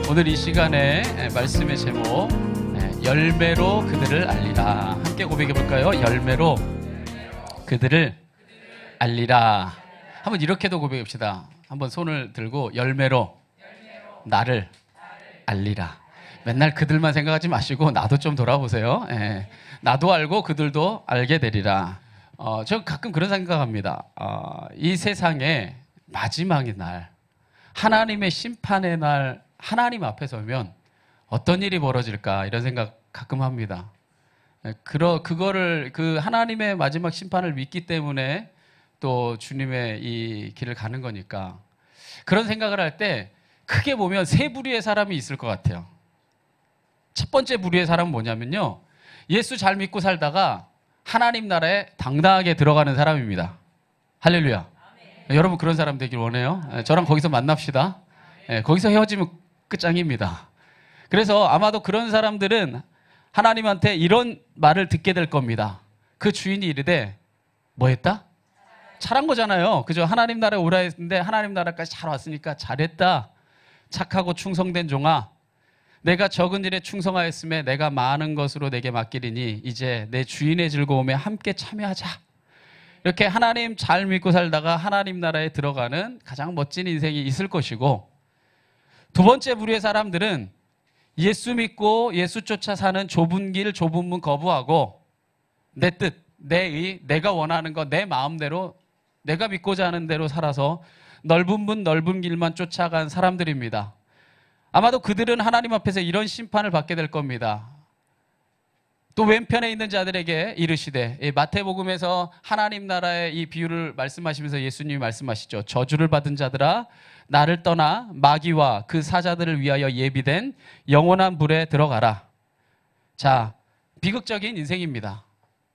오늘 이 시간에 말씀의 제목 열매로 그들을 알리라. 함께 고백해 볼까요? 열매로 그들을 알리라. 한번 이렇게도 고백해 봅시다. 한번 손을 들고 열매로 나를 알리라. 맨날 그들만 생각하지 마시고 나도 좀 돌아보세요. 나도 알고 그들도 알게 되리라. 저 가끔 그런 생각합니다. 이 세상의 마지막의 날, 하나님의 심판의 날, 하나님 앞에 서면 어떤 일이 벌어질까 이런 생각 가끔 합니다. 그거를 그 하나님의 마지막 심판을 믿기 때문에 또 주님의 이 길을 가는 거니까 그런 생각을 할 때 크게 보면 세 부류의 사람이 있을 것 같아요. 첫 번째 부류의 사람은 뭐냐면요, 예수 잘 믿고 살다가 하나님 나라에 당당하게 들어가는 사람입니다. 할렐루야. 여러분 그런 사람 되길 원해요. 저랑 거기서 만납시다. 거기서 헤어지면 끝장입니다. 그래서 아마도 그런 사람들은 하나님한테 이런 말을 듣게 될 겁니다. 그 주인이 이르되 뭐 했다? 잘한 거잖아요. 그죠? 하나님 나라에 오라 했는데 하나님 나라까지 잘 왔으니까 잘했다. 착하고 충성된 종아, 내가 적은 일에 충성하였음에 내가 많은 것으로 내게 맡기리니 이제 내 주인의 즐거움에 함께 참여하자. 이렇게 하나님 잘 믿고 살다가 하나님 나라에 들어가는 가장 멋진 인생이 있을 것이고, 두 번째 부류의 사람들은 예수 믿고 예수 쫓아 사는 좁은 길, 좁은 문 거부하고 내 뜻, 내 의, 내가 원하는 거 내 마음대로 내가 믿고자 하는 대로 살아서 넓은 문, 넓은 길만 쫓아간 사람들입니다. 아마도 그들은 하나님 앞에서 이런 심판을 받게 될 겁니다. 또 왼편에 있는 자들에게 이르시되, 마태복음에서 하나님 나라의 이 비유를 말씀하시면서 예수님이 말씀하시죠. 저주를 받은 자들아, 나를 떠나 마귀와 그 사자들을 위하여 예비된 영원한 불에 들어가라. 자, 비극적인 인생입니다.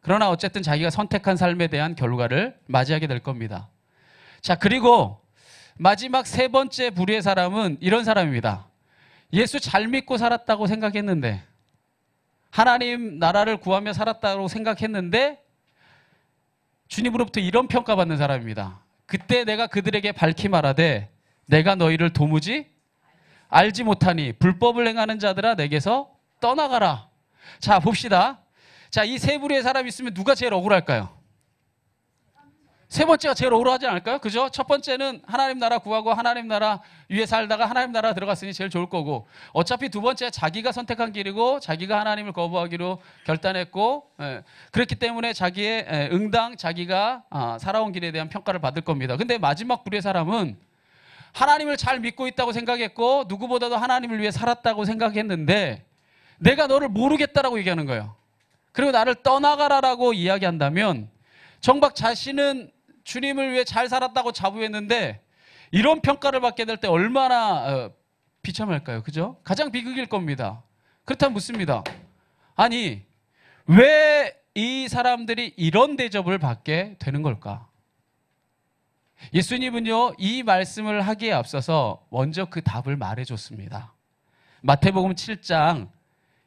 그러나 어쨌든 자기가 선택한 삶에 대한 결과를 맞이하게 될 겁니다. 자, 그리고 마지막 세 번째 부류의 사람은 이런 사람입니다. 예수 잘 믿고 살았다고 생각했는데, 하나님 나라를 구하며 살았다고 생각했는데 주님으로부터 이런 평가받는 사람입니다. 그때 내가 그들에게 밝히 말하되 내가 너희를 도무지 알지 못하니 불법을 행하는 자들아 내게서 떠나가라. 자, 봅시다. 자, 이 세 부류의 사람이 있으면 누가 제일 억울할까요? 세 번째가 제일 억울하지 않을까요? 그죠? 첫 번째는 하나님 나라 구하고 하나님 나라 위에 살다가 하나님 나라 들어갔으니 제일 좋을 거고, 어차피 두 번째 자기가 선택한 길이고 자기가 하나님을 거부하기로 결단했고, 그렇기 때문에 자기의 응당, 자기가 살아온 길에 대한 평가를 받을 겁니다. 근데 마지막 부류의 사람은 하나님을 잘 믿고 있다고 생각했고 누구보다도 하나님을 위해 살았다고 생각했는데 내가 너를 모르겠다라고 얘기하는 거예요. 그리고 나를 떠나가라라고 이야기한다면 정작 자신은 주님을 위해 잘 살았다고 자부했는데 이런 평가를 받게 될 때 얼마나 비참할까요? 그죠? 가장 비극일 겁니다. 그렇다면 묻습니다. 아니, 왜 이 사람들이 이런 대접을 받게 되는 걸까? 예수님은요, 이 말씀을 하기에 앞서서 먼저 그 답을 말해줬습니다. 마태복음 7장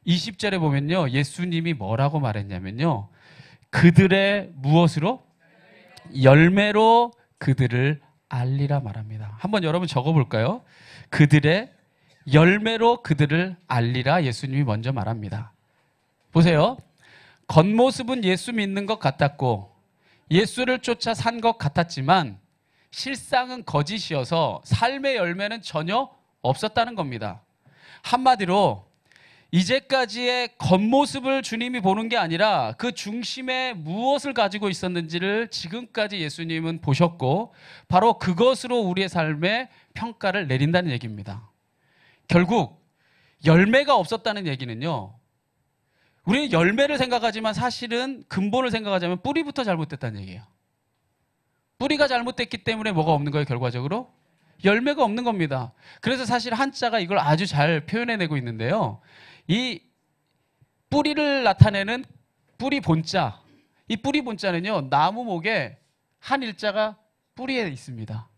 20절에 보면요, 예수님이 뭐라고 말했냐면요, 그들의 무엇으로? 열매로 그들을 알리라 말합니다. 한번 여러분 적어볼까요? 그들의 열매로 그들을 알리라 예수님이 먼저 말합니다. 보세요. 겉모습은 예수 믿는 것 같았고 예수를 쫓아 산 것 같았지만 실상은 거짓이어서 삶의 열매는 전혀 없었다는 겁니다. 한마디로 이제까지의 겉모습을 주님이 보는 게 아니라 그 중심에 무엇을 가지고 있었는지를 지금까지 예수님은 보셨고 바로 그것으로 우리의 삶에 평가를 내린다는 얘기입니다. 결국 열매가 없었다는 얘기는요, 우리는 열매를 생각하지만 사실은 근본을 생각하자면 뿌리부터 잘못됐다는 얘기예요. 뿌리가 잘못됐기 때문에 뭐가 없는 거예요? 결과적으로 열매가 없는 겁니다. 그래서 사실 한자가 이걸 아주 잘 표현해내고 있는데요, 이 뿌리를 나타내는 뿌리 본자, 이 뿌리 본자는요, 나무목에 한 일자가 뿌리에 있습니다.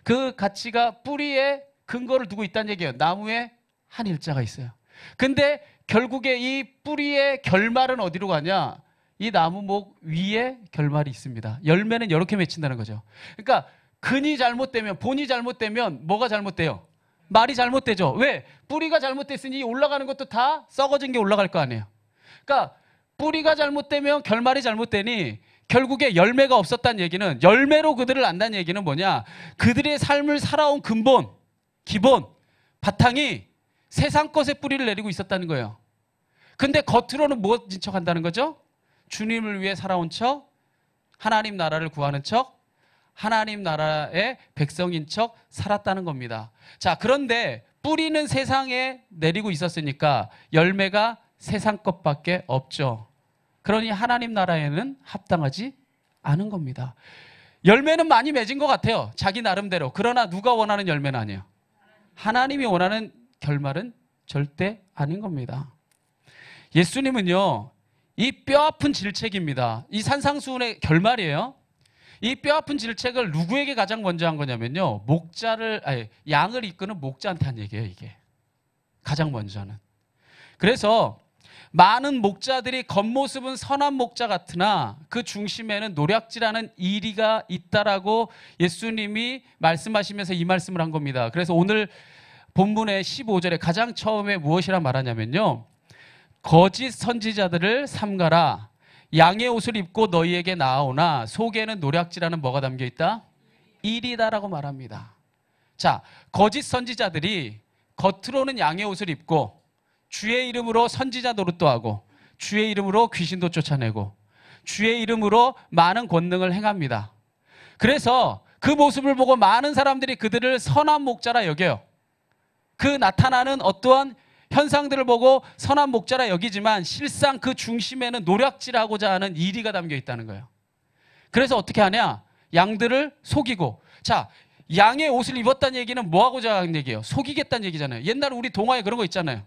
그 가치가 뿌리에 근거를 두고 있다는 얘기예요. 나무에 한 일자가 있어요. 근데 결국에 이 뿌리의 결말은 어디로 가냐? 이 나무목 위에 결말이 있습니다. 열매는 이렇게 맺힌다는 거죠. 그러니까 근이 잘못되면, 본이 잘못되면 뭐가 잘못돼요? 말이 잘못되죠. 왜? 뿌리가 잘못됐으니 올라가는 것도 다 썩어진 게 올라갈 거 아니에요. 그러니까 뿌리가 잘못되면 결말이 잘못되니 결국에 열매가 없었다는 얘기는, 열매로 그들을 안다는 얘기는 뭐냐? 그들의 삶을 살아온 근본, 기본, 바탕이 세상 것에 뿌리를 내리고 있었다는 거예요. 근데 겉으로는 무엇인 척 한다는 거죠? 주님을 위해 살아온 척, 하나님 나라를 구하는 척, 하나님 나라의 백성인 척 살았다는 겁니다. 자, 그런데 뿌리는 세상에 내리고 있었으니까 열매가 세상 것밖에 없죠. 그러니 하나님 나라에는 합당하지 않은 겁니다. 열매는 많이 맺은 것 같아요. 자기 나름대로. 그러나 누가 원하는 열매는 아니에요. 하나님이 원하는 결말은 절대 아닌 겁니다. 예수님은요, 이 뼈아픈 질책입니다. 이 산상수훈의 결말이에요. 이 뼈아픈 질책을 누구에게 가장 먼저 한 거냐면요, 양을 이끄는 목자한테 한 얘기예요, 이게. 가장 먼저는. 그래서 많은 목자들이 겉모습은 선한 목자 같으나 그 중심에는 노략질하는 이리가 있다라고 예수님이 말씀하시면서 이 말씀을 한 겁니다. 그래서 오늘 본문의 15절에 가장 처음에 무엇이라 말하냐면요, 거짓 선지자들을 삼가라. 양의 옷을 입고 너희에게 나아오나 속에는 노략질하는 뭐가 담겨 있다? 일이다라고 말합니다. 자, 거짓 선지자들이 겉으로는 양의 옷을 입고 주의 이름으로 선지자 노릇도 하고 주의 이름으로 귀신도 쫓아내고 주의 이름으로 많은 권능을 행합니다. 그래서 그 모습을 보고 많은 사람들이 그들을 선한 목자라 여겨요. 그 나타나는 어떠한 현상들을 보고 선한 목자라 여기지만 실상 그 중심에는 노략질하고자 하는 이리가 담겨 있다는 거예요. 그래서 어떻게 하냐? 양들을 속이고. 자, 양의 옷을 입었다는 얘기는 뭐 하고자 하는 얘기예요? 속이겠다는 얘기잖아요. 옛날에 우리 동화에 그런 거 있잖아요.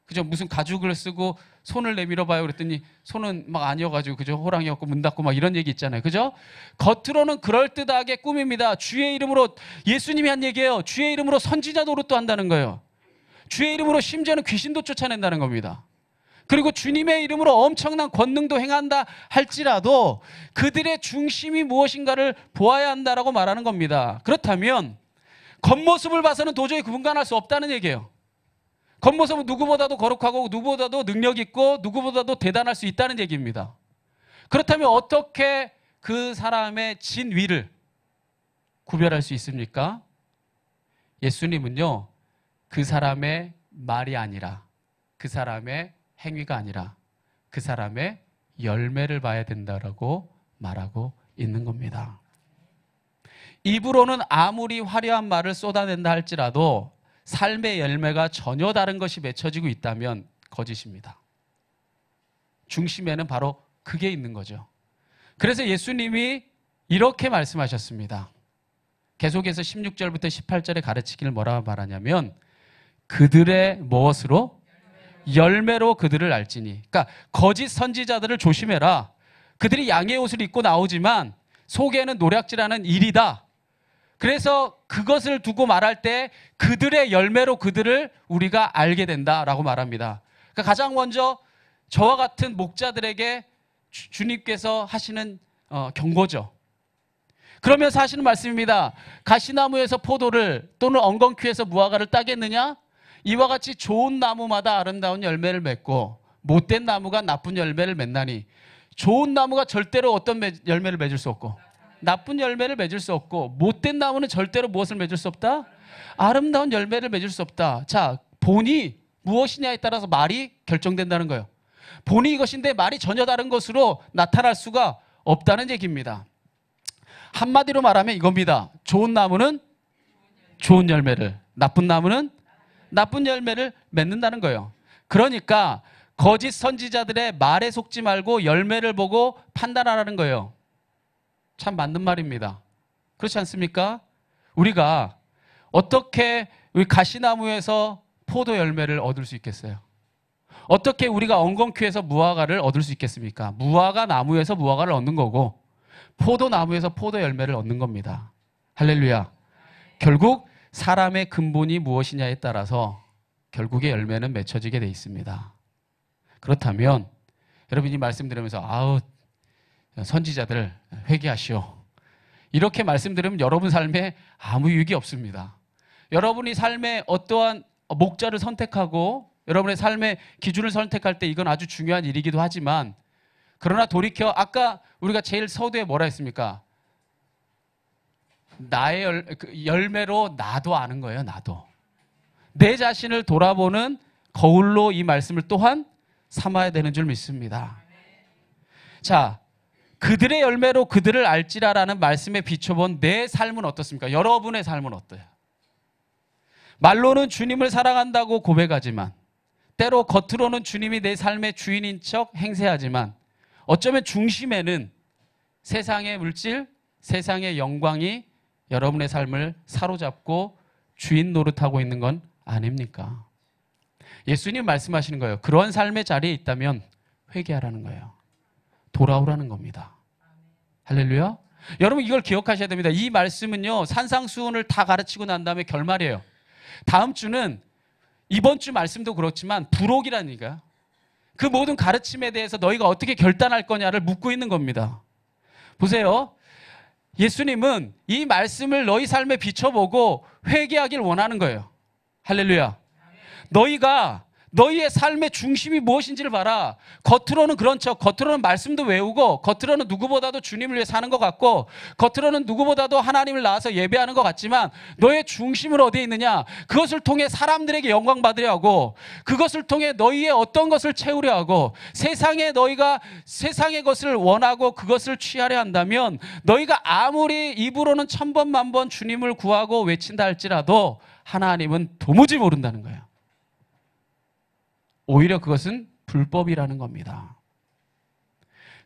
그죠? 무슨 가죽을 쓰고 손을 내밀어 봐요 그랬더니 손은 막 아니어가지고, 그죠? 호랑이였고 문 닫고 막 이런 얘기 있잖아요. 그죠? 겉으로는 그럴듯하게 꾸밉니다. 주의 이름으로, 예수님이 한 얘기예요. 주의 이름으로 선지자 노릇도 한다는 거예요. 주의 이름으로 심지어는 귀신도 쫓아낸다는 겁니다. 그리고 주님의 이름으로 엄청난 권능도 행한다 할지라도 그들의 중심이 무엇인가를 보아야 한다라고 말하는 겁니다. 그렇다면 겉모습을 봐서는 도저히 구분할 수 없다는 얘기예요. 겉모습은 누구보다도 거룩하고 누구보다도 능력 있고 누구보다도 대단할 수 있다는 얘기입니다. 그렇다면 어떻게 그 사람의 진위를 구별할 수 있습니까? 예수님은요, 그 사람의 말이 아니라, 그 사람의 행위가 아니라 그 사람의 열매를 봐야 된다라고 말하고 있는 겁니다. 입으로는 아무리 화려한 말을 쏟아낸다 할지라도 삶의 열매가 전혀 다른 것이 맺혀지고 있다면 거짓입니다. 중심에는 바로 그게 있는 거죠. 그래서 예수님이 이렇게 말씀하셨습니다. 계속해서 16절부터 18절의 가르치기를 뭐라고 말하냐면 그들의 무엇으로? 열매로 그들을 알지니. 그러니까 거짓 선지자들을 조심해라. 그들이 양의 옷을 입고 나오지만 속에는 노략질하는 일이다. 그래서 그것을 두고 말할 때 그들의 열매로 그들을 우리가 알게 된다라고 말합니다. 그러니까 가장 먼저 저와 같은 목자들에게 주님께서 하시는 경고죠. 그러면서 하시는 말씀입니다. 가시나무에서 포도를 또는 엉겅퀴에서 무화과를 따겠느냐? 이와 같이 좋은 나무마다 아름다운 열매를 맺고 못된 나무가 나쁜 열매를 맺나니. 좋은 나무가 절대로 어떤 열매를 맺을 수 없고 나쁜 열매를 맺을 수 없고 못된 나무는 절대로 무엇을 맺을 수 없다? 아름다운 열매를 맺을 수 없다. 자, 본이 무엇이냐에 따라서 말이 결정된다는 거예요. 본이 이것인데 말이 전혀 다른 것으로 나타날 수가 없다는 얘기입니다. 한마디로 말하면 이겁니다. 좋은 나무는 좋은 열매를, 나쁜 나무는 나쁜 열매를 맺는다는 거예요. 그러니까 거짓 선지자들의 말에 속지 말고 열매를 보고 판단하라는 거예요. 참 맞는 말입니다. 그렇지 않습니까? 우리가 어떻게 우리 가시나무에서 포도 열매를 얻을 수 있겠어요? 어떻게 우리가 엉겅퀴에서 무화과를 얻을 수 있겠습니까? 무화과 나무에서 무화과를 얻는 거고 포도나무에서 포도 열매를 얻는 겁니다. 할렐루야. 결국 사람의 근본이 무엇이냐에 따라서 결국의 열매는 맺혀지게 돼 있습니다. 그렇다면 여러분이 말씀 들으면서 아우 선지자들 회개하시오, 이렇게 말씀 들으면 여러분 삶에 아무 유익이 없습니다. 여러분이 삶의 어떠한 목자를 선택하고 여러분의 삶의 기준을 선택할 때 이건 아주 중요한 일이기도 하지만, 그러나 돌이켜 아까 우리가 제일 서두에 뭐라 했습니까? 나의 열매로 나도 아는 거예요. 나도. 내 자신을 돌아보는 거울로 이 말씀을 또한 삼아야 되는 줄 믿습니다. 자, 그들의 열매로 그들을 알지라라는 말씀에 비춰본 내 삶은 어떻습니까? 여러분의 삶은 어때요? 말로는 주님을 사랑한다고 고백하지만, 때로 겉으로는 주님이 내 삶의 주인인 척 행세하지만, 어쩌면 중심에는 세상의 물질, 세상의 영광이 여러분의 삶을 사로잡고 주인 노릇하고 있는 건 아닙니까? 예수님 말씀하시는 거예요. 그런 삶의 자리에 있다면 회개하라는 거예요. 돌아오라는 겁니다. 할렐루야. 여러분 이걸 기억하셔야 됩니다. 이 말씀은요, 산상수훈을 다 가르치고 난 다음에 결말이에요. 다음 주는 이번 주 말씀도 그렇지만 부록이라는 얘기가, 그 모든 가르침에 대해서 너희가 어떻게 결단할 거냐를 묻고 있는 겁니다. 보세요. 예수님은 이 말씀을 너희 삶에 비춰보고 회개하길 원하는 거예요. 할렐루야. 너희가 너희의 삶의 중심이 무엇인지를 봐라. 겉으로는 그런 척, 겉으로는 말씀도 외우고, 겉으로는 누구보다도 주님을 위해 사는 것 같고, 겉으로는 누구보다도 하나님을 나와서 예배하는 것 같지만, 너의 중심은 어디에 있느냐? 그것을 통해 사람들에게 영광 받으려 하고, 그것을 통해 너희의 어떤 것을 채우려 하고, 세상에 너희가 세상의 것을 원하고 그것을 취하려 한다면, 너희가 아무리 입으로는 1000번 만번 주님을 구하고 외친다 할지라도 하나님은 도무지 모른다는 거예요. 오히려 그것은 불법이라는 겁니다.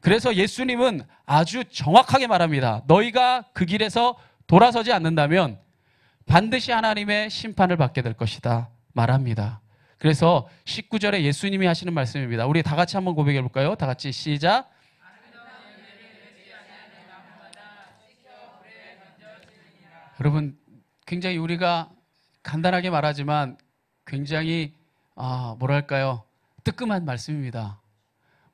그래서 예수님은 아주 정확하게 말합니다. 너희가 그 길에서 돌아서지 않는다면 반드시 하나님의 심판을 받게 될 것이다 말합니다. 그래서 19절에 예수님이 하시는 말씀입니다. 우리 다 같이 한번 고백해 볼까요? 다 같이 시작. 여러분, 굉장히 우리가 간단하게 말하지만 굉장히 뭐랄까요? 뜨끔한 말씀입니다.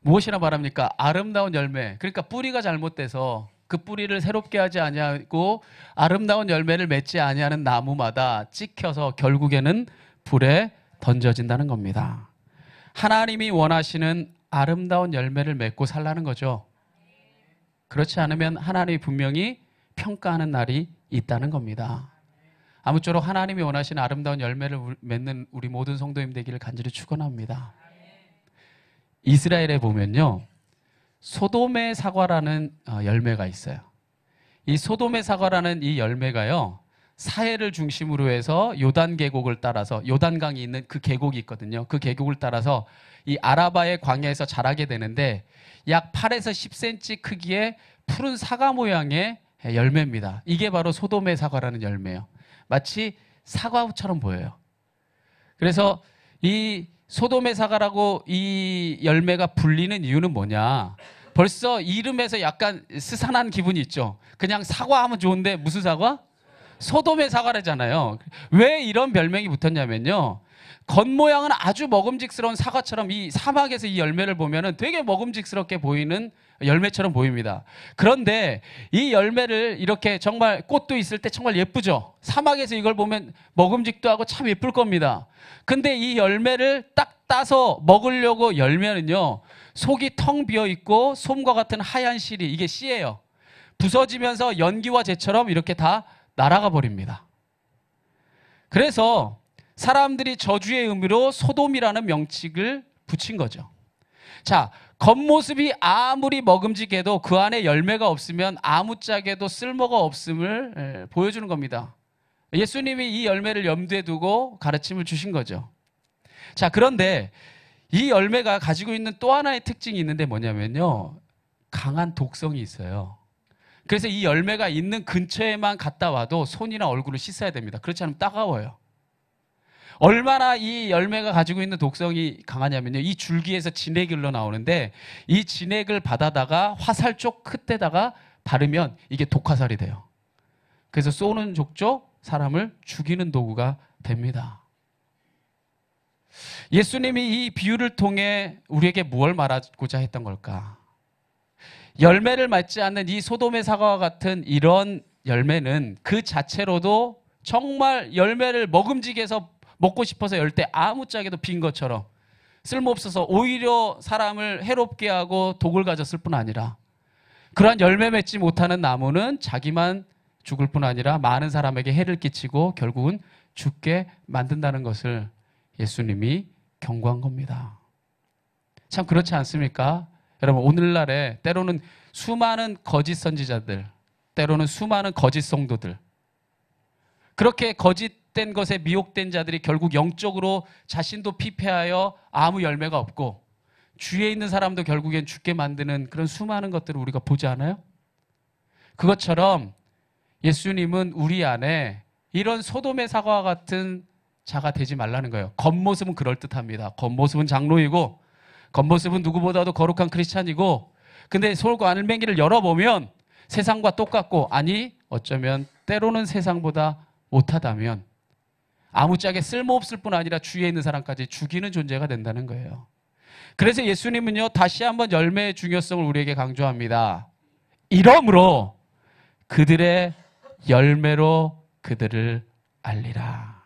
무엇이라 말합니까? 아름다운 열매. 그러니까 뿌리가 잘못돼서 그 뿌리를 새롭게 하지 아니하고 아름다운 열매를 맺지 아니하는 나무마다 찍혀서 결국에는 불에 던져진다는 겁니다. 하나님이 원하시는 아름다운 열매를 맺고 살라는 거죠. 그렇지 않으면 하나님이 분명히 평가하는 날이 있다는 겁니다. 아무쪼록 하나님이 원하시는 아름다운 열매를 맺는 우리 모든 성도님 되기를 간절히 축원합니다. 이스라엘에 보면요, 소돔의 사과라는 열매가 있어요. 이 소돔의 사과라는 이 열매가요, 사해를 중심으로 해서 요단 계곡을 따라서, 요단강이 있는 그 계곡이 있거든요. 그 계곡을 따라서 이 아라바의 광야에서 자라게 되는데, 약 8에서 10cm 크기의 푸른 사과 모양의 열매입니다. 이게 바로 소돔의 사과라는 열매예요. 마치 사과처럼 보여요. 그래서 이 소돔의 사과라고 이 열매가 불리는 이유는 뭐냐? 벌써 이름에서 약간 스산한 기분이 있죠. 그냥 사과하면 좋은데 무슨 사과? 소돔의 사과라잖아요. 왜 이런 별명이 붙었냐면요, 겉모양은 아주 먹음직스러운 사과처럼 이 사막에서 이 열매를 보면은 되게 먹음직스럽게 보이는 열매처럼 보입니다. 그런데 이 열매를 이렇게 정말 꽃도 있을 때 정말 예쁘죠. 사막에서 이걸 보면 먹음직도 하고 참 예쁠 겁니다. 근데 이 열매를 딱 따서 먹으려고 열면은요, 속이 텅 비어 있고 솜과 같은 하얀 실이, 이게 씨예요. 부서지면서 연기와 재처럼 이렇게 다 날아가 버립니다. 그래서 사람들이 저주의 의미로 소돔이라는 명칭을 붙인 거죠. 자, 겉모습이 아무리 먹음직해도 그 안에 열매가 없으면 아무짝에도 쓸모가 없음을 보여주는 겁니다. 예수님이 이 열매를 염두에 두고 가르침을 주신 거죠. 자, 그런데 이 열매가 가지고 있는 또 하나의 특징이 있는데 뭐냐면요, 강한 독성이 있어요. 그래서 이 열매가 있는 근처에만 갔다 와도 손이나 얼굴을 씻어야 됩니다. 그렇지 않으면 따가워요. 얼마나 이 열매가 가지고 있는 독성이 강하냐면요, 이 줄기에서 진액이 흘러나오는데 이 진액을 받아다가 화살 쪽 끝에다가 바르면 이게 독화살이 돼요. 그래서 쏘는 족족 사람을 죽이는 도구가 됩니다. 예수님이 이 비유를 통해 우리에게 무엇을 말하고자 했던 걸까? 열매를 맺지 않는 이 소돔의 사과와 같은 이런 열매는 그 자체로도 정말 열매를 먹음직해 해서 먹고 싶어서 열 때 아무짝에도 빈 것처럼 쓸모없어서 오히려 사람을 해롭게 하고 독을 가졌을 뿐 아니라 그러한 열매 맺지 못하는 나무는 자기만 죽을 뿐 아니라 많은 사람에게 해를 끼치고 결국은 죽게 만든다는 것을 예수님이 경고한 겁니다. 참 그렇지 않습니까? 여러분, 오늘날에 때로는 수많은 거짓 선지자들, 때로는 수많은 거짓 성도들, 그렇게 거짓된 것에 미혹된 자들이 결국 영적으로 자신도 피폐하여 아무 열매가 없고 주위에 있는 사람도 결국엔 죽게 만드는 그런 수많은 것들을 우리가 보지 않아요? 그것처럼 예수님은 우리 안에 이런 소돔의 사과와 같은 자가 되지 말라는 거예요. 겉모습은 그럴듯합니다. 겉모습은 장로이고 겉모습은 누구보다도 거룩한 크리스찬이고, 근데 속과 알맹이를 열어보면 세상과 똑같고, 아니 어쩌면 때로는 세상보다 못하다면 아무짝에 쓸모없을 뿐 아니라 주위에 있는 사람까지 죽이는 존재가 된다는 거예요. 그래서 예수님은요, 다시 한번 열매의 중요성을 우리에게 강조합니다. 이러므로 그들의 열매로 그들을 알리라.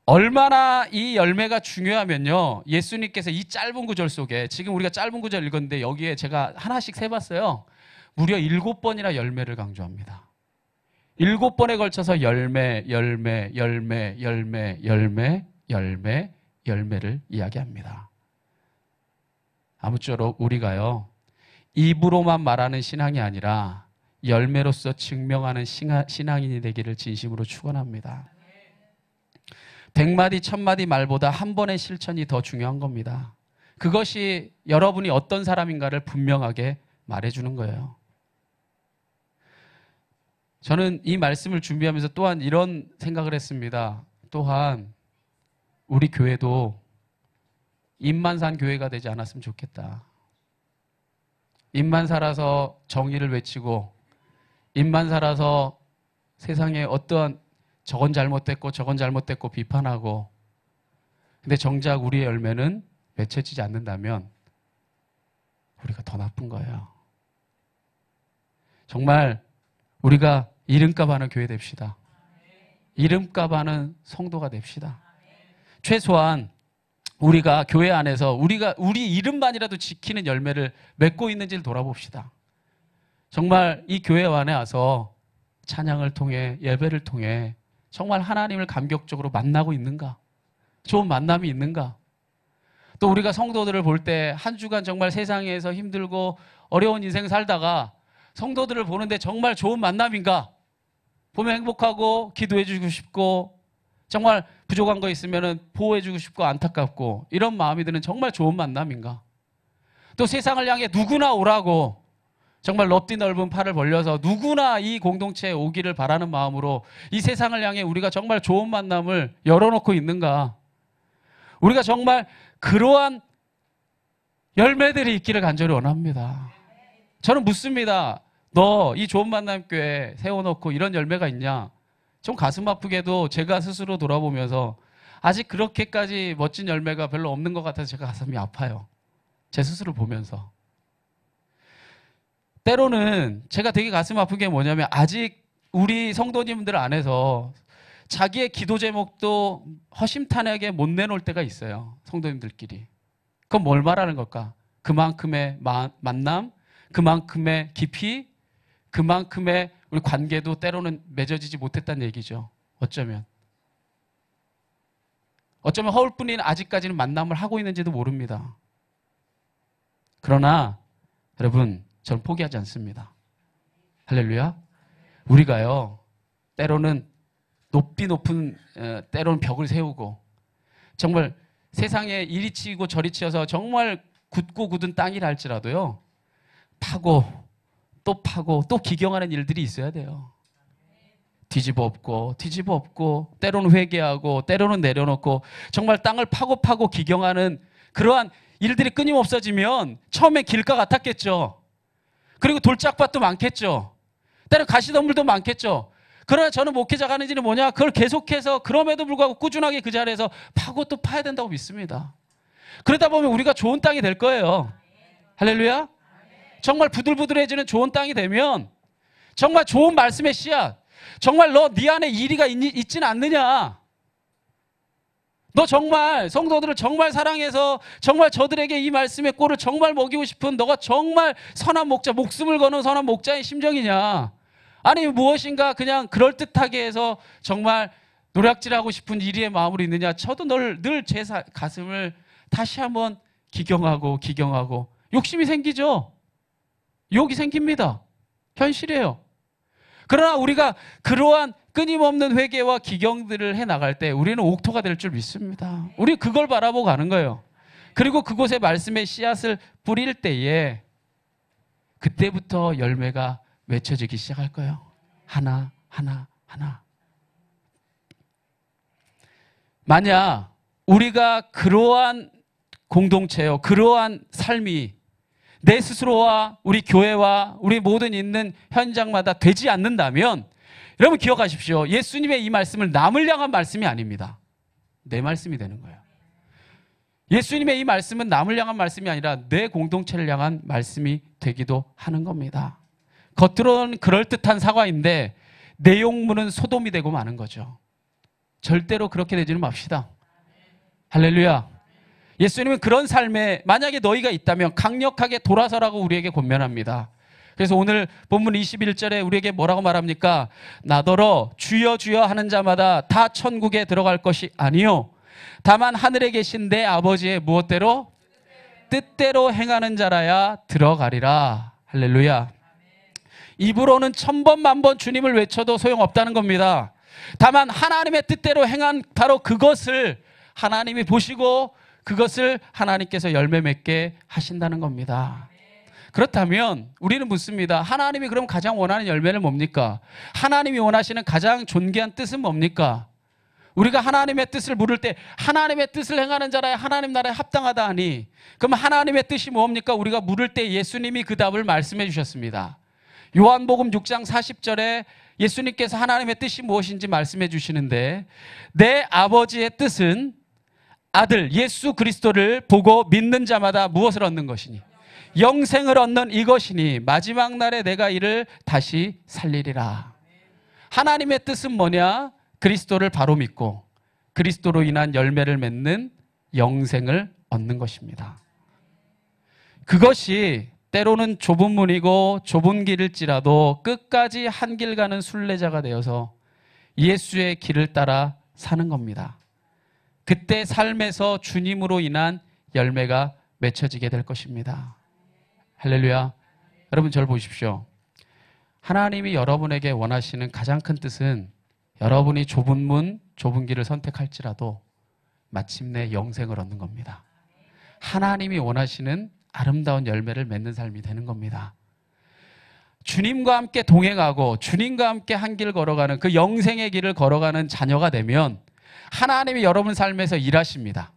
얼마나 이 열매가 중요하면요, 예수님께서 이 짧은 구절 속에, 지금 우리가 짧은 구절 읽었는데 여기에 제가 하나씩 세봤어요. 무려 7번이나 열매를 강조합니다. 7번에 걸쳐서 열매, 열매, 열매, 열매, 열매, 열매, 열매를 이야기합니다. 아무쪼록 우리가요, 입으로만 말하는 신앙이 아니라 열매로서 증명하는 신앙인이 되기를 진심으로 축원합니다. 100마디 1000마디 말보다 한 번의 실천이 더 중요한 겁니다. 그것이 여러분이 어떤 사람인가를 분명하게 말해주는 거예요. 저는 이 말씀을 준비하면서 또한 이런 생각을 했습니다. 또한 우리 교회도 입만 산 교회가 되지 않았으면 좋겠다. 입만 살아서 정의를 외치고 입만 살아서 세상에 어떠한 저건 잘못됐고 저건 잘못됐고 비판하고, 근데 정작 우리의 열매는 맺혀지지 않는다면 우리가 더 나쁜 거예요. 정말 우리가 이름값 하는 교회 됩시다. 이름값 하는 성도가 됩시다. 최소한 우리가 교회 안에서 우리 이름만이라도 지키는 열매를 맺고 있는지를 돌아봅시다. 정말 이 교회 안에 와서 찬양을 통해, 예배를 통해 정말 하나님을 감격적으로 만나고 있는가? 좋은 만남이 있는가? 또 우리가 성도들을 볼 때 한 주간 정말 세상에서 힘들고 어려운 인생 살다가 성도들을 보는데 정말 좋은 만남인가? 보면 행복하고 기도해주고 싶고 정말 부족한 거 있으면 보호해주고 싶고 안타깝고 이런 마음이 드는 정말 좋은 만남인가? 또 세상을 향해 누구나 오라고 정말 넓디 넓은 팔을 벌려서 누구나 이 공동체에 오기를 바라는 마음으로 이 세상을 향해 우리가 정말 좋은 만남을 열어놓고 있는가? 우리가 정말 그러한 열매들이 있기를 간절히 원합니다. 저는 묻습니다. 너 이 좋은 만남 교회 세워놓고 이런 열매가 있냐? 좀 가슴 아프게도 제가 스스로 돌아보면서 아직 그렇게까지 멋진 열매가 별로 없는 것 같아서 제가 가슴이 아파요. 제 스스로 보면서. 때로는 제가 되게 가슴 아픈 게 뭐냐면 아직 우리 성도님들 안에서 자기의 기도 제목도 허심탄회하게 못 내놓을 때가 있어요. 성도님들끼리. 그건 뭘 말하는 걸까? 그만큼의 만남, 그만큼의 깊이, 그만큼의 우리 관계도 때로는 맺어지지 못했다는 얘기죠. 어쩌면 허울뿐인 아직까지는 만남을 하고 있는지도 모릅니다. 그러나 여러분, 전 포기하지 않습니다. 할렐루야. 우리가요, 때로는 높은 때로는 벽을 세우고 정말 세상에 이리 치고 저리 치여서 정말 굳고 굳은 땅이라 할지라도요, 파고 또 기경하는 일들이 있어야 돼요. 뒤집어 엎고 때로는 회개하고 때로는 내려놓고 정말 땅을 파고 기경하는 그러한 일들이 끊임없어지면 처음에 길가 같았겠죠. 그리고 돌짝밭도 많겠죠. 때로 가시덤불도 많겠죠. 그러나 저는 목회자가 하는 일은 뭐냐? 그걸 계속해서 그럼에도 불구하고 꾸준하게 그 자리에서 파고 또 파야 된다고 믿습니다. 그러다 보면 우리가 좋은 땅이 될 거예요. 할렐루야. 정말 부들부들해지는 좋은 땅이 되면 정말 좋은 말씀의 씨앗, 정말 너 네 안에 이리가 있지는 않느냐? 너 정말 성도들을 정말 사랑해서 정말 저들에게 이 말씀의 꼴을 정말 먹이고 싶은 너가 정말 선한 목자, 목숨을 거는 선한 목자의 심정이냐? 아니 무엇인가 그냥 그럴듯하게 해서 정말 노략질하고 싶은 이리의 마음으로 있느냐? 저도 늘 제 가슴을 다시 한번 기경하고 욕심이 생기죠. 욕이 생깁니다. 현실이에요. 그러나 우리가 그러한 끊임없는 회개와 기경들을 해나갈 때 우리는 옥토가 될 줄 믿습니다. 우리 그걸 바라보고 가는 거예요. 그리고 그곳에 말씀의 씨앗을 뿌릴 때에 그때부터 열매가 맺혀지기 시작할 거예요. 하나. 만약 우리가 그러한 공동체요, 그러한 삶이 내 스스로와 우리 교회와 우리 모든 있는 현장마다 되지 않는다면 여러분 기억하십시오. 예수님의 이 말씀을 남을 향한 말씀이 아닙니다. 내 말씀이 되는 거예요. 예수님의 이 말씀은 남을 향한 말씀이 아니라 내 공동체를 향한 말씀이 되기도 하는 겁니다. 겉으로는 그럴듯한 사과인데 내용물은 소돔이 되고 마는 거죠. 절대로 그렇게 되지는 맙시다. 할렐루야. 예수님은 그런 삶에 만약에 너희가 있다면 강력하게 돌아서라고 우리에게 권면합니다. 그래서 오늘 본문 21절에 우리에게 뭐라고 말합니까? 나더러 주여 주여 하는 자마다 다 천국에 들어갈 것이 아니요 다만 하늘에 계신 내 아버지의 무엇대로? 뜻대로 행하는 자라야 들어가리라. 할렐루야. 입으로는 1000번 만번 주님을 외쳐도 소용없다는 겁니다. 다만 하나님의 뜻대로 행한 바로 그것을 하나님이 보시고 그것을 하나님께서 열매 맺게 하신다는 겁니다. 그렇다면 우리는 묻습니다. 하나님이 그럼 가장 원하는 열매는 뭡니까? 하나님이 원하시는 가장 존귀한 뜻은 뭡니까? 우리가 하나님의 뜻을 물을 때 하나님의 뜻을 행하는 자라야 하나님 나라에 합당하다 하니 그럼 하나님의 뜻이 뭡니까? 우리가 물을 때 예수님이 그 답을 말씀해 주셨습니다. 요한복음 6장 40절에 예수님께서 하나님의 뜻이 무엇인지 말씀해 주시는데 내 아버지의 뜻은 아들 예수 그리스도를 보고 믿는 자마다 무엇을 얻는 것이니? 영생을 얻는 이것이니 마지막 날에 내가 이를 다시 살리리라. 하나님의 뜻은 뭐냐? 그리스도를 바로 믿고 그리스도로 인한 열매를 맺는 영생을 얻는 것입니다. 그것이 때로는 좁은 문이고 좁은 길일지라도 끝까지 한 길 가는 순례자가 되어서 예수의 길을 따라 사는 겁니다. 그때 삶에서 주님으로 인한 열매가 맺혀지게 될 것입니다. 할렐루야. 여러분 저를 보십시오. 하나님이 여러분에게 원하시는 가장 큰 뜻은 여러분이 좁은 문, 좁은 길을 선택할지라도 마침내 영생을 얻는 겁니다. 하나님이 원하시는 아름다운 열매를 맺는 삶이 되는 겁니다. 주님과 함께 동행하고 주님과 함께 한 길 걸어가는 그 영생의 길을 걸어가는 자녀가 되면 하나님이 여러분 삶에서 일하십니다.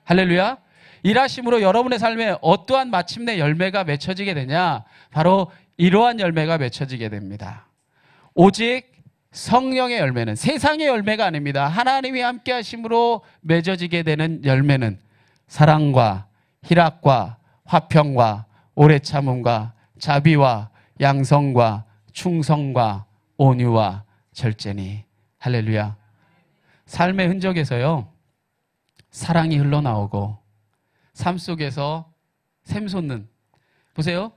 할렐루야. 일하심으로 여러분의 삶에 어떠한 마침내 열매가 맺혀지게 되냐? 바로 이러한 열매가 맺혀지게 됩니다. 오직 성령의 열매는 세상의 열매가 아닙니다. 하나님이 함께 하심으로 맺어지게 되는 열매는 사랑과 희락과 화평과 오래 참음과 자비와 양성과 충성과 온유와 절제니. 할렐루야. 삶의 흔적에서요 사랑이 흘러나오고 삶 속에서 샘솟는 보세요.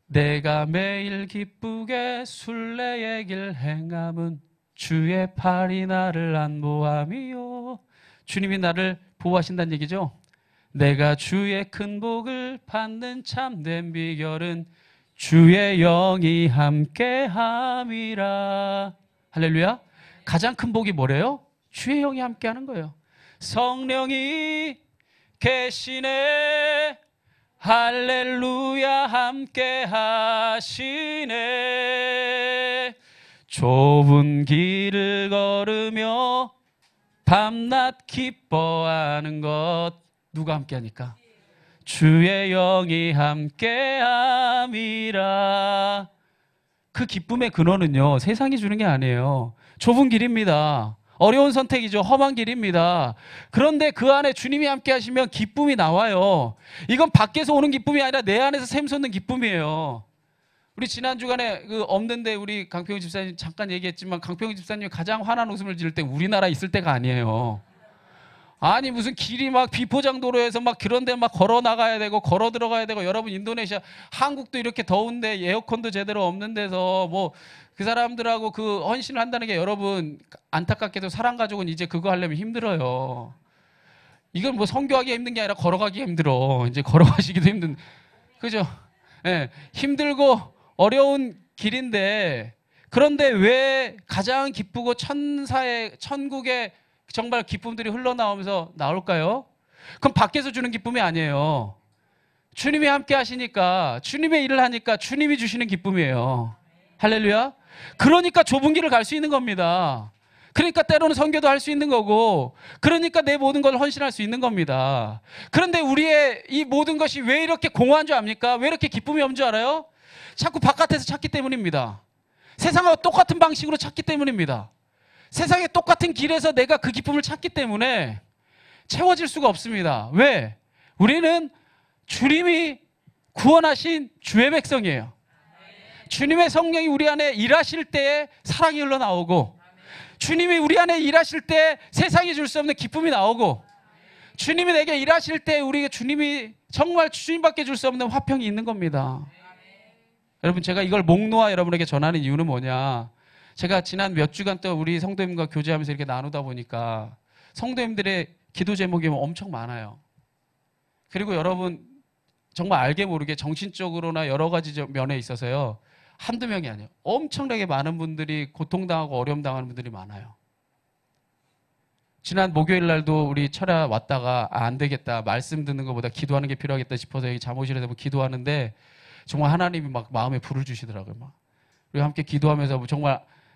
내가 매일 기쁘게 순례의 길 행함은 주의 팔이 나를 안보함이요. 주님이 나를 보호하신다는 얘기죠. 내가 주의 큰 복을 받는 참된 비결은 주의 영이 함께함이라. 할렐루야. 가장 큰 복이 뭐래요? 주의 영이 함께하는 거예요. 성령이 계시네. 할렐루야. 함께 하시네. 좁은 길을 걸으며 밤낮 기뻐하는 것 누가 함께 하니까? 주의 영이 함께 함이라. 그 기쁨의 근원은요 세상이 주는 게 아니에요. 좁은 길입니다. 어려운 선택이죠. 험한 길입니다. 그런데 그 안에 주님이 함께 하시면 기쁨이 나와요. 이건 밖에서 오는 기쁨이 아니라 내 안에서 샘솟는 기쁨이에요. 우리 지난 주간에 그 없는데 우리 강평우 집사님 잠깐 얘기했지만 강평우 집사님이 가장 환한 웃음을 지을 때 우리나라 있을 때가 아니에요. 아니 무슨 길이 막 비포장도로에서 막 그런데 막 걸어 나가야 되고 걸어 들어가야 되고, 여러분 인도네시아, 한국도 이렇게 더운데 에어컨도 제대로 없는 데서 뭐 그 사람들하고 그 헌신을 한다는 게, 여러분 안타깝게도 사랑 가족은 이제 그거 하려면 힘들어요. 이건 뭐 선교하기 힘든 게 아니라 걸어가기 힘들어. 이제 걸어가시기도 힘든, 그죠? 예, 힘들고 어려운 길인데, 그런데 왜 가장 기쁘고 천국의 정말 기쁨들이 흘러나오면서 나올까요? 그럼 밖에서 주는 기쁨이 아니에요. 주님이 함께 하시니까, 주님의 일을 하니까 주님이 주시는 기쁨이에요. 할렐루야. 그러니까 좁은 길을 갈 수 있는 겁니다. 그러니까 때로는 선교도 할 수 있는 거고, 그러니까 내 모든 걸 헌신할 수 있는 겁니다. 그런데 우리의 이 모든 것이 왜 이렇게 공허한 줄 압니까? 왜 이렇게 기쁨이 없는 줄 알아요? 자꾸 바깥에서 찾기 때문입니다. 세상과 똑같은 방식으로 찾기 때문입니다. 세상의 똑같은 길에서 내가 그 기쁨을 찾기 때문에 채워질 수가 없습니다. 왜? 우리는 주님이 구원하신 주의 백성이에요. 주님의 성령이 우리 안에 일하실 때에 사랑이 흘러나오고, 주님이 우리 안에 일하실 때 세상이 줄 수 없는 기쁨이 나오고, 주님이 내게 일하실 때 주님이 정말 주님밖에 줄 수 없는 화평이 있는 겁니다. 여러분, 제가 이걸 목놓아 여러분에게 전하는 이유는 뭐냐? 제가 지난 몇 주간 또 우리 성도님과 교제하면서 이렇게 나누다 보니까 성도님들의 기도 제목이 엄청 많아요. 그리고 여러분 정말 알게 모르게 정신적으로나 여러 가지 면에 있어서요, 한두 명이 아니에요. 엄청나게 많은 분들이 고통당하고 어려움 당하는 분들이 많아요. 지난 목요일 날도 우리 철야 왔다가 안 되겠다, 말씀 듣는 것보다 기도하는 게 필요하겠다 싶어서 여기 잠옷실에서 기도하는데 정말 하나님이 막 마음에 불을 주시더라고요. 막 우리 함께 기도하면서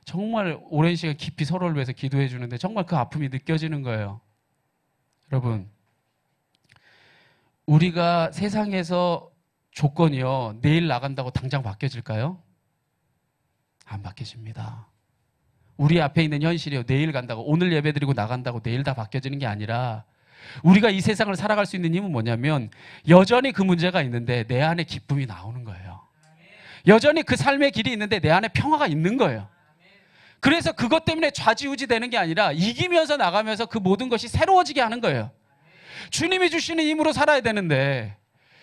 정말 오랜 시간 깊이 서로를 위해서 기도해 주는데 정말 그 아픔이 느껴지는 거예요. 여러분, 우리가 세상에서 조건이요, 내일 나간다고 당장 바뀌어질까요? 안 바뀌어집니다. 우리 앞에 있는 현실이요, 내일 간다고, 오늘 예배드리고 나간다고 내일 다 바뀌어지는 게 아니라, 우리가 이 세상을 살아갈 수 있는 힘은 뭐냐면 여전히 그 문제가 있는데 내 안에 기쁨이 나오는 거예요. 여전히 그 삶의 길이 있는데 내 안에 평화가 있는 거예요. 그래서 그것 때문에 좌지우지 되는 게 아니라 이기면서 나가면서 그 모든 것이 새로워지게 하는 거예요. 주님이 주시는 힘으로 살아야 되는데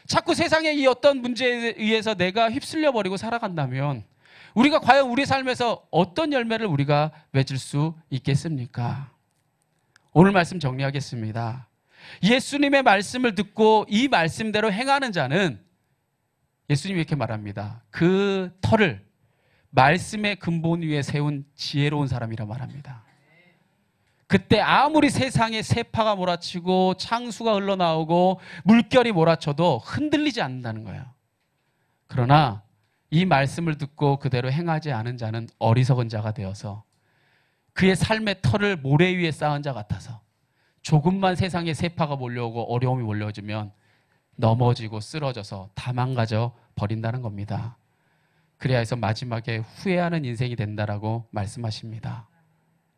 자꾸 세상의 이 어떤 문제에 의해서 내가 휩쓸려 버리고 살아간다면 우리가 과연 우리 삶에서 어떤 열매를 우리가 맺을 수 있겠습니까? 오늘 말씀 정리하겠습니다. 예수님의 말씀을 듣고 이 말씀대로 행하는 자는, 예수님이 이렇게 말합니다, 그 터를 말씀의 근본 위에 세운 지혜로운 사람이라 말합니다. 그때 아무리 세상에 세파가 몰아치고 창수가 흘러나오고 물결이 몰아쳐도 흔들리지 않는다는 거예요. 그러나 이 말씀을 듣고 그대로 행하지 않은 자는 어리석은 자가 되어서 그의 삶의 터를 모래 위에 쌓은 자 같아서 조금만 세상에 세파가 몰려오고 어려움이 몰려오면 넘어지고 쓰러져서 다 망가져 버린다는 겁니다. 그래야 해서 마지막에 후회하는 인생이 된다라고 말씀하십니다.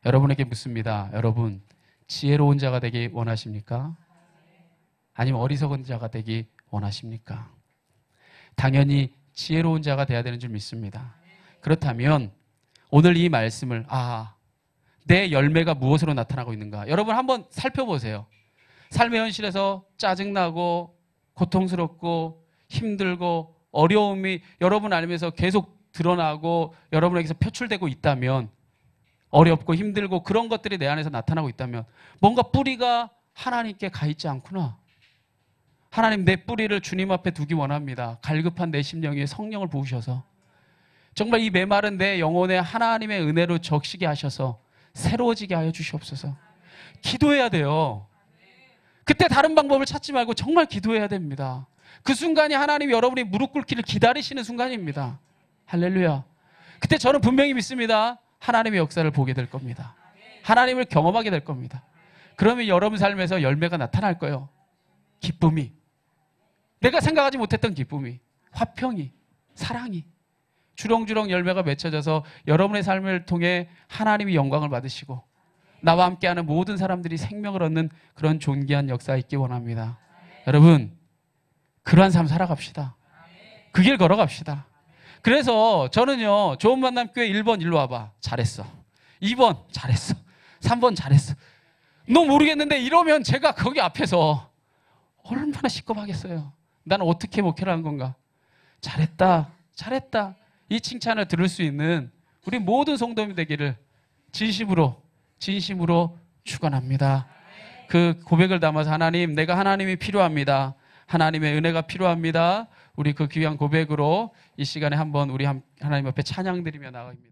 여러분에게 묻습니다. 여러분, 지혜로운 자가 되기 원하십니까? 아니면 어리석은 자가 되기 원하십니까? 당연히 지혜로운 자가 돼야 되는 줄 믿습니다. 그렇다면 오늘 이 말씀을, 내 열매가 무엇으로 나타나고 있는가? 여러분 한번 살펴보세요. 삶의 현실에서 짜증나고 고통스럽고 힘들고 어려움이 여러분 안에서 계속 드러나고 여러분에게서 표출되고 있다면, 어렵고 힘들고 그런 것들이 내 안에서 나타나고 있다면 뭔가 뿌리가 하나님께 가 있지 않구나. 하나님, 내 뿌리를 주님 앞에 두기 원합니다. 갈급한 내 심령 위에 성령을 부으셔서 정말 이 메마른 내 영혼에 하나님의 은혜로 적시게 하셔서 새로워지게 하여 주시옵소서. 기도해야 돼요. 그때 다른 방법을 찾지 말고 정말 기도해야 됩니다. 그 순간이 하나님이 여러분이 무릎 꿇기를 기다리시는 순간입니다. 할렐루야. 그때 저는 분명히 믿습니다. 하나님의 역사를 보게 될 겁니다. 하나님을 경험하게 될 겁니다. 그러면 여러분 삶에서 열매가 나타날 거예요. 기쁨이, 내가 생각하지 못했던 기쁨이, 화평이, 사랑이 주렁주렁 열매가 맺혀져서 여러분의 삶을 통해 하나님이 영광을 받으시고 나와 함께하는 모든 사람들이 생명을 얻는 그런 존귀한 역사 있기 원합니다. 여러분, 그러한 삶 살아갑시다. 그 길 걸어갑시다. 그래서 저는요, 좋은 만남 교회 1번 일로 와봐. 잘했어. 2번 잘했어. 3번 잘했어. 너 모르겠는데 이러면 제가 거기 앞에서 얼마나 시끄럽겠어요. 나는 어떻게 목회를 한 건가? 잘했다. 잘했다. 이 칭찬을 들을 수 있는 우리 모든 성도님이 되기를 진심으로 축원합니다. 그 고백을 담아서 하나님, 내가 하나님이 필요합니다. 하나님의 은혜가 필요합니다. 우리 그 귀한 고백으로 이 시간에 한번 우리 하나님 앞에 찬양 드리며 나아갑니다.